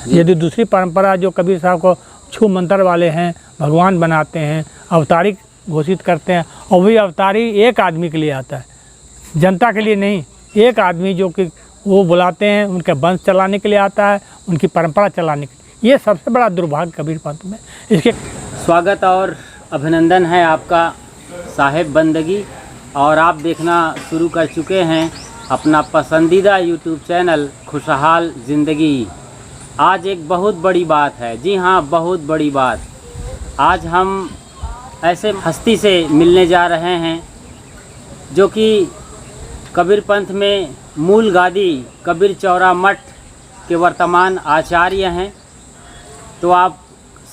यदि दूसरी परंपरा जो कबीर साहब को छू मंत्र वाले हैं, भगवान बनाते हैं, अवतारी घोषित करते हैं, और वही अवतारी एक आदमी के लिए आता है, जनता के लिए नहीं। एक आदमी जो कि वो बुलाते हैं, उनके वंश चलाने के लिए आता है, उनकी परंपरा चलाने के लिए। ये सबसे बड़ा दुर्भाग्य कबीर पंथ में। इसके स्वागत और अभिनंदन है आपका साहेब बंदगी, और आप देखना शुरू कर चुके हैं अपना पसंदीदा यूट्यूब चैनल खुशहाल ज़िंदगी। आज एक बहुत बड़ी बात है, जी हाँ, बहुत बड़ी बात। आज हम ऐसे हस्ती से मिलने जा रहे हैं जो कि कबीर पंथ में मूल गादी कबीर चौरा मठ के वर्तमान आचार्य हैं। तो आप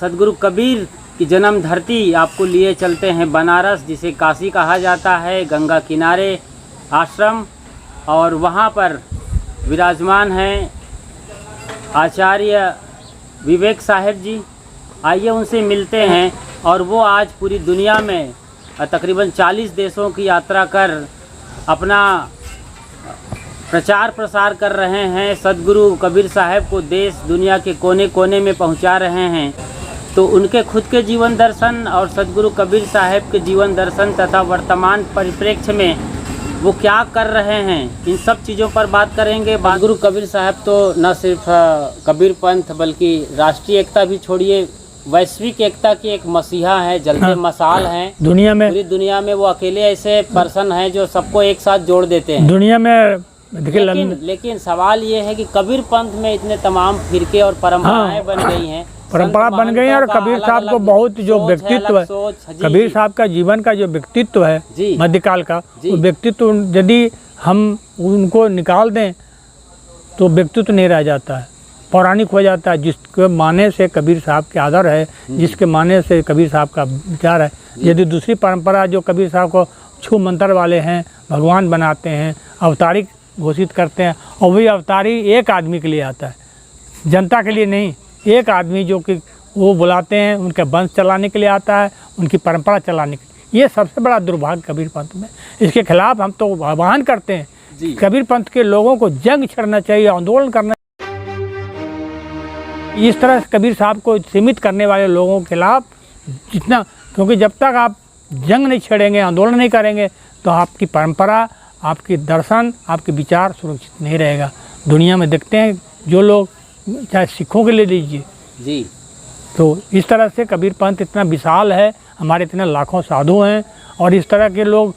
सदगुरु कबीर की जन्म धरती आपको लिए चलते हैं बनारस, जिसे काशी कहा जाता है, गंगा किनारे आश्रम, और वहाँ पर विराजमान हैं आचार्य विवेक साहेब जी। आइए उनसे मिलते हैं। और वो आज पूरी दुनिया में तकरीबन 40 देशों की यात्रा कर अपना प्रचार प्रसार कर रहे हैं। सदगुरु कबीर साहब को देश दुनिया के कोने कोने में पहुंचा रहे हैं। तो उनके खुद के जीवन दर्शन और सदगुरु कबीर साहब के जीवन दर्शन तथा वर्तमान परिप्रेक्ष्य में वो क्या कर रहे हैं, इन सब चीज़ों पर बात करेंगे। सदगुरु कबीर साहब तो न सिर्फ कबीर पंथ बल्कि राष्ट्रीय एकता भी छोड़िए, वैश्विक एकता की एक मसीहा है, जलते मसाल हैं दुनिया में। पूरी दुनिया में वो अकेले ऐसे पर्सन हैं जो सबको एक साथ जोड़ देते हैं दुनिया में। लेकिन सवाल ये है कि कबीर पंथ में इतने तमाम फिरके और परंपराएं बन गई हैं, परंपरा बन गई है। और कबीर साहब को बहुत जो व्यक्तित्व है, कबीर साहब का जीवन का जो व्यक्तित्व है मध्यकाल का, वो व्यक्तित्व यदि हम उनको निकाल दें तो व्यक्तित्व नहीं रह जाता है, पौराणिक हो जाता है। जिसके माने से कबीर साहब के आदर है, जिसके माने से कबीर साहब का विचार है। यदि दूसरी परंपरा जो कबीर साहब को छू मंत्र वाले हैं, भगवान बनाते हैं, अवतारी घोषित करते हैं, और वही अवतारी एक आदमी के लिए आता है, जनता के लिए नहीं। एक आदमी जो कि वो बुलाते हैं, उनके वंश चलाने के लिए आता है, उनकी परंपरा चलाने के लिए। ये सबसे बड़ा दुर्भाग्य कबीर पंथ में। इसके खिलाफ हम तो आह्वान करते हैं, कबीर पंथ के लोगों को जंग छेड़ना चाहिए, आंदोलन करना। इस तरह से कबीर साहब को सीमित करने वाले लोगों के खिलाफ जितना, क्योंकि जब तक आप जंग नहीं छेड़ेंगे, आंदोलन नहीं करेंगे, तो आपकी परंपरा, आपकी दर्शन, आपके विचार सुरक्षित नहीं रहेगा। दुनिया में देखते हैं जो लोग, चाहे सिखों के ले लीजिए जी, तो इस तरह से कबीर पंथ इतना विशाल है, हमारे इतने लाखों साधु हैं, और इस तरह के लोग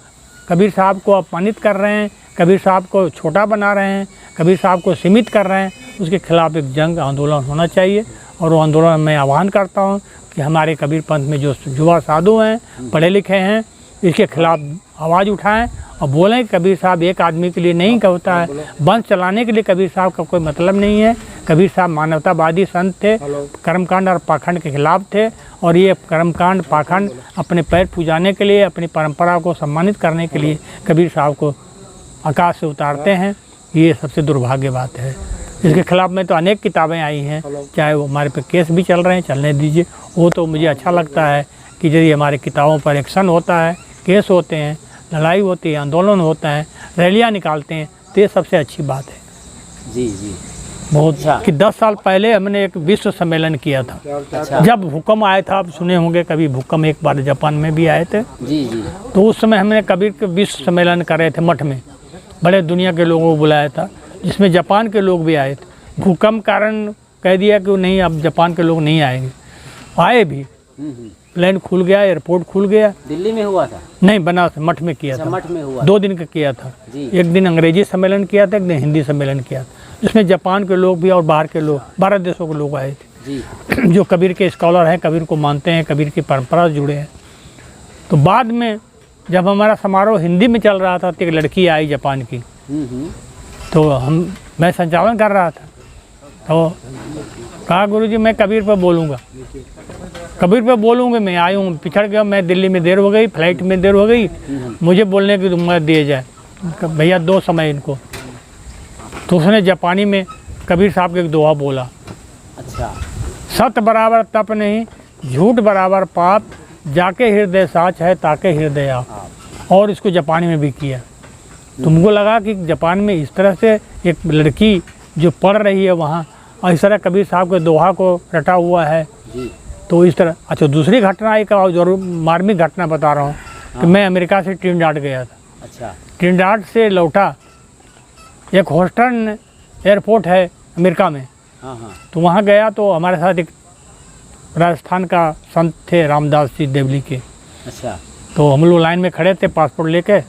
कबीर साहब को अपमानित कर रहे हैं, कबीर साहब को छोटा बना रहे हैं, कबीर साहब को सीमित कर रहे हैं। उसके खिलाफ एक जंग आंदोलन होना चाहिए। और वो आंदोलन मैं आह्वान करता हूँ कि हमारे कबीर पंथ में जो युवा साधु हैं, पढ़े लिखे हैं, इसके खिलाफ आवाज़ उठाएं और बोलें कि कबीर साहब एक आदमी के लिए नहीं होता है, वंश चलाने के लिए कबीर साहब का कोई मतलब नहीं है। कबीर साहब मानवतावादी संत थे, कर्मकांड और पाखंड के खिलाफ थे, और ये कर्मकांड पाखंड अपने पैर पूजाने के लिए, अपनी परंपरा को सम्मानित करने के लिए कबीर साहब को आकाश से उतारते हैं। ये सबसे दुर्भाग्य बात है। इसके खिलाफ में तो अनेक किताबें आई हैं, चाहे वो हमारे पे केस भी चल रहे हैं, चलने दीजिए। वो तो मुझे अच्छा लगता है कि यदि हमारे किताबों पर एक्शन होता है, केस होते हैं, लड़ाई होती है, आंदोलन होता है, रैलियाँ निकालते हैं, तो ये सबसे अच्छी बात है। जी जी, बहुत अच्छा। कि 10 साल पहले हमने एक विश्व सम्मेलन किया था। अच्छा। जब भूकंप आया था, आप सुने होंगे कभी, भूकंप एक बार जापान में भी आए थे। जी जी, तो उस समय हमने कबीर के विश्व सम्मेलन कर रहे थे मठ में, बड़े दुनिया के लोगों को बुलाया था, जिसमें जापान के लोग भी आए थे। भूकंप कारण कह दिया कि नहीं, अब जापान के लोग नहीं आएंगे। आए भी, प्लेन खुल गया, एयरपोर्ट खुल गया। दिल्ली में हुआ था? नहीं, बनारस मठ में किया था। मठ में हुआ, 2 दिन का किया था। एक दिन अंग्रेजी सम्मेलन किया था, एक दिन हिंदी सम्मेलन किया था। इसमें जापान के लोग भी और बाहर के लोग, 12 देशों के लोग आए थे जी। जो कबीर के स्कॉलर हैं, कबीर को मानते हैं, कबीर की परंपरा से जुड़े हैं। तो बाद में जब हमारा समारोह हिंदी में चल रहा था, तो एक लड़की आई जापान की, तो मैं संचालन कर रहा था, तो कहा गुरुजी मैं कबीर पर बोलूँगा, कबीर पे बोलूँगा। मैं आई हूँ, पिछड़ गया, मैं दिल्ली में देर हो गई, फ्लाइट में देर हो गई, मुझे बोलने की उम्मीद दिए जाए, भैया 2 समय इनको। तो उसने जापानी में कबीर साहब के एक दोहा बोला। अच्छा। सत बराबर तप नहीं, झूठ बराबर पाप, जाके हृदय साच है ताके हृदय आप। और इसको जापानी में भी किया। तुमको लगा कि जापान में इस तरह से एक लड़की जो पढ़ रही है वहाँ, और इस तरह कबीर साहब के दोहा को रटा हुआ है। जी। तो इस तरह। अच्छा, दूसरी घटना एक और जरूर मार्मिक घटना बता रहा हूँ कि मैं अमेरिका से ट्रिनिडाड गया था। अच्छा। ट्रिनिडाड से लौटा, एक ह्यूस्टन एयरपोर्ट है अमेरिका में, हाँ हाँ। तो वहाँ गया तो हमारे साथ एक राजस्थान का संत थे, रामदास जी देवली के। अच्छा। तो हम लोग लाइन में खड़े थे पासपोर्ट लेके,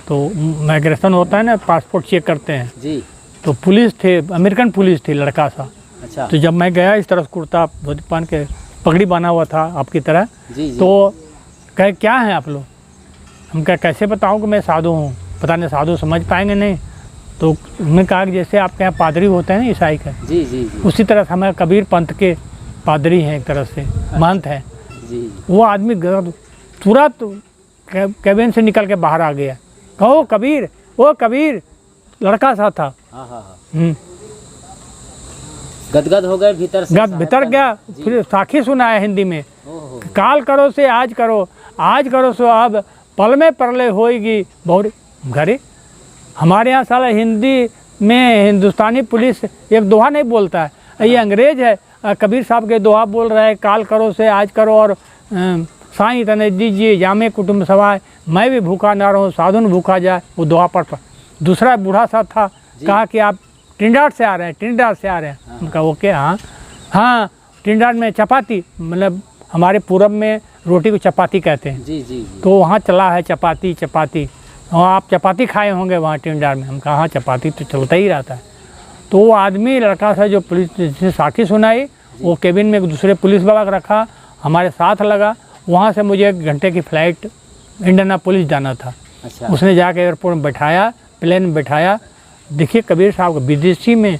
तो माइग्रेशन होता है ना, पासपोर्ट चेक करते हैं। जी। तो पुलिस थे, अमेरिकन पुलिस थी, लड़का सा। अच्छा। तो जब मैं गया, इस तरह कुर्ता धोती पहन के, पगड़ी बांधा हुआ था आपकी तरह। जी जी। तो कहे क्या हैं आप लोग? हम कहा कैसे बताऊं कि मैं साधु हूँ, पता नहीं साधु समझ पाएंगे नहीं। तो उन्होंने कहा कि जैसे आपके यहाँ पादरी होते हैं ना ईसाई का, जी जी जी। उसी तरह से हमारे कबीर पंथ के पादरी हैं, एक तरह से महंत हैं। जी। वो आदमी तुरंत कैबिन से निकल के बाहर आ गया, कहो कबीर, वो कबीर, लड़का सा था। हाँ हाँ हाँ। हम्म। गदगद हो गए भीतर से। भीतर गया, फिर साखी सुनाया हिंदी में, ओहो। काल करो से आज करो, आज करो सो अब, पल में परले होएगी बहुरी। घरे हमारे यहाँ साला हिंदी में हिंदुस्तानी पुलिस एक दोहा नहीं बोलता है, ये अंग्रेज है, कबीर साहब के दोहा बोल रहा है, काल करो से आज करो, और साईं तने दीजिए जामे कुटुंब सवाए, मैं भी भूखा ना रहूँ साधुन भूखा जाए। वो दोहा पर दूसरा बूढ़ा सा था, कहा कि आप ट्रिनिडाड से आ रहे हैं, ट्रिनिडाड से आ रहे हैं। उनका ओके, हाँ हाँ, ट्रिनिडाड में चपाती, मतलब हमारे पूरब में रोटी को चपाती कहते हैं। जी जी जी। तो वहाँ चला है चपाती, चपाती, हाँ आप चपाती खाए होंगे वहाँ ट्रिनिडाड में। हम कहा हाँ, चपाती तो चलता ही रहता है। तो वो आदमी लड़का था जो पुलिस ने साखी सुनाई, वो केबिन में एक दूसरे पुलिस वाला को रखा, हमारे साथ लगा। वहाँ से मुझे 1 घंटे की फ़्लाइट इंडियानापोलिस जाना था। अच्छा। उसने जाके एयरपोर्ट में बैठाया, प्लेन में बैठाया। देखिए कबीर साहब को विदेशी में,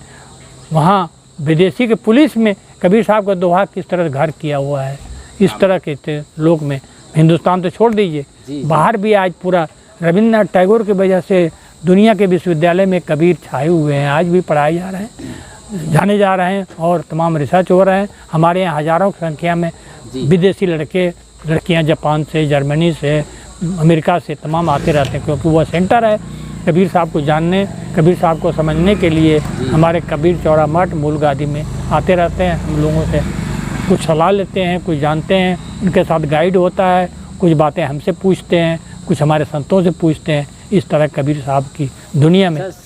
वहाँ विदेशी के पुलिस में कबीर साहब का दोहा किस तरह घर किया हुआ है। इस तरह के लोग में, हिंदुस्तान तो छोड़ दीजिए, बाहर भी आज पूरा रविन्द्रनाथ टैगोर की वजह से दुनिया के विश्वविद्यालय में कबीर छाए हुए हैं, आज भी पढ़ाए जा रहे हैं, जाने जा रहे हैं, और तमाम रिसर्च हो रहे हैं। हमारे यहाँ हज़ारों की संख्या में विदेशी लड़के लड़कियाँ जापान से, जर्मनी से, अमेरिका से तमाम आते रहते हैं, क्योंकि वह सेंटर है कबीर साहब को जानने, कबीर साहब को समझने के लिए। हमारे कबीर चौरा मठ मूलगादी में आते रहते हैं, हम लोगों से कुछ सलाह लेते हैं, कुछ जानते हैं, उनके साथ गाइड होता है, कुछ बातें हमसे पूछते हैं, कुछ हमारे संतों से पूछते हैं। इस तरह कबीर साहब की दुनिया में